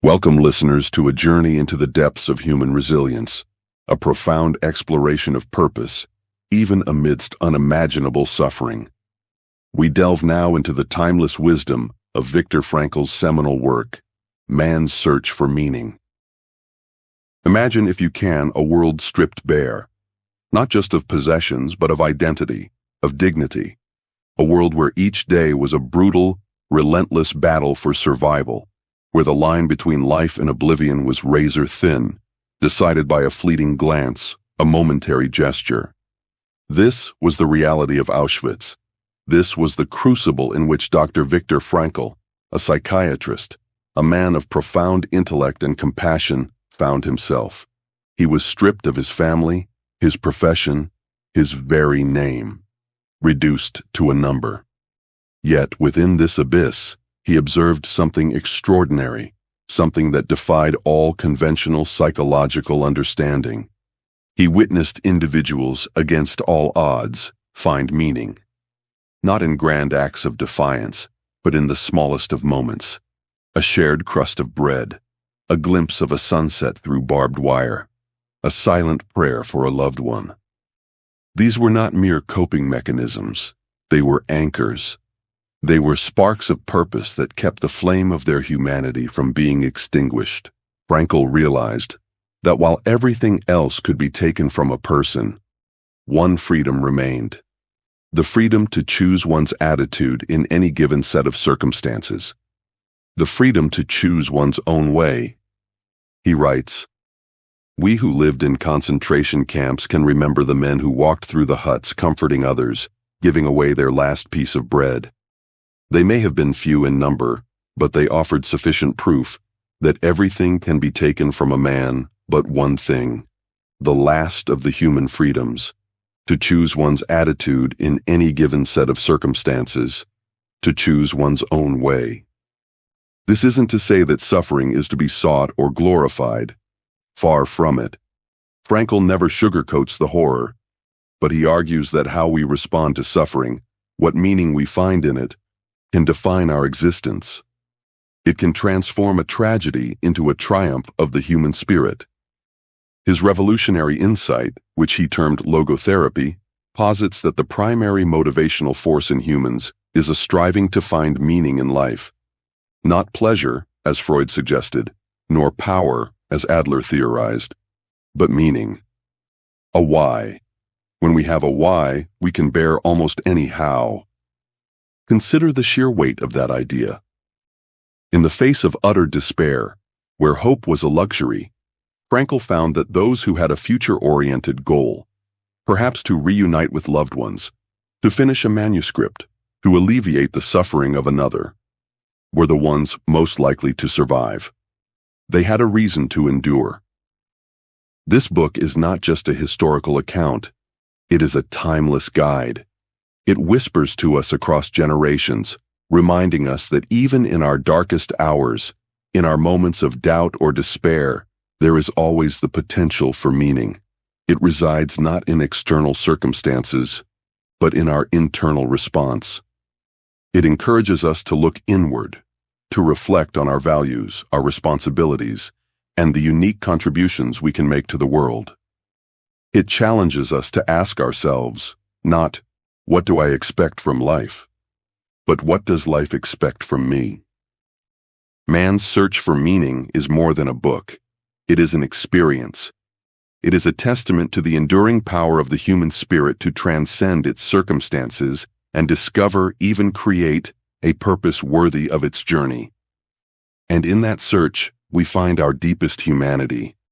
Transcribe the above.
Welcome, listeners, to a journey into the depths of human resilience, a profound exploration of purpose, even amidst unimaginable suffering. We delve now into the timeless wisdom of Viktor Frankl's seminal work, Man's Search for Meaning. Imagine, if you can, a world stripped bare, not just of possessions, but of identity, of dignity. A world where each day was a brutal, relentless battle for survival, where the line between life and oblivion was razor thin, decided by a fleeting glance, a momentary gesture. This was the reality of Auschwitz. This was the crucible in which Dr. Viktor Frankl, a psychiatrist, a man of profound intellect and compassion, found himself. He was stripped of his family, his profession, his very name, reduced to a number. Yet within this abyss, he observed something extraordinary, something that defied all conventional psychological understanding. He witnessed individuals, against all odds, find meaning. Not in grand acts of defiance, but in the smallest of moments. A shared crust of bread, a glimpse of a sunset through barbed wire, a silent prayer for a loved one. These were not mere coping mechanisms. They were anchors. They were sparks of purpose that kept the flame of their humanity from being extinguished. Frankl realized that while everything else could be taken from a person, one freedom remained: the freedom to choose one's attitude in any given set of circumstances, the freedom to choose one's own way. He writes, "We who lived in concentration camps can remember the men who walked through the huts comforting others, giving away their last piece of bread. They may have been few in number, but they offered sufficient proof that everything can be taken from a man but one thing, the last of the human freedoms, to choose one's attitude in any given set of circumstances, to choose one's own way." This isn't to say that suffering is to be sought or glorified. Far from it. Frankl never sugarcoats the horror, but he argues that how we respond to suffering, what meaning we find in it, can define our existence. It can transform a tragedy into a triumph of the human spirit. His revolutionary insight, which he termed logotherapy, posits that the primary motivational force in humans is a striving to find meaning in life. Not pleasure, as Freud suggested, nor power, as Adler theorized, but meaning. A why. When we have a why, we can bear almost any how. Consider the sheer weight of that idea. In the face of utter despair, where hope was a luxury, Frankl found that those who had a future-oriented goal, perhaps to reunite with loved ones, to finish a manuscript, to alleviate the suffering of another, were the ones most likely to survive. They had a reason to endure. This book is not just a historical account, it is a timeless guide. It whispers to us across generations, reminding us that even in our darkest hours, in our moments of doubt or despair, there is always the potential for meaning. It resides not in external circumstances, but in our internal response. It encourages us to look inward, to reflect on our values, our responsibilities, and the unique contributions we can make to the world. It challenges us to ask ourselves, not, "What do I expect from life?" but "What does life expect from me?" Man's Search for Meaning is more than a book. It is an experience. It is a testament to the enduring power of the human spirit to transcend its circumstances and discover, even create, a purpose worthy of its journey. And in that search, we find our deepest humanity,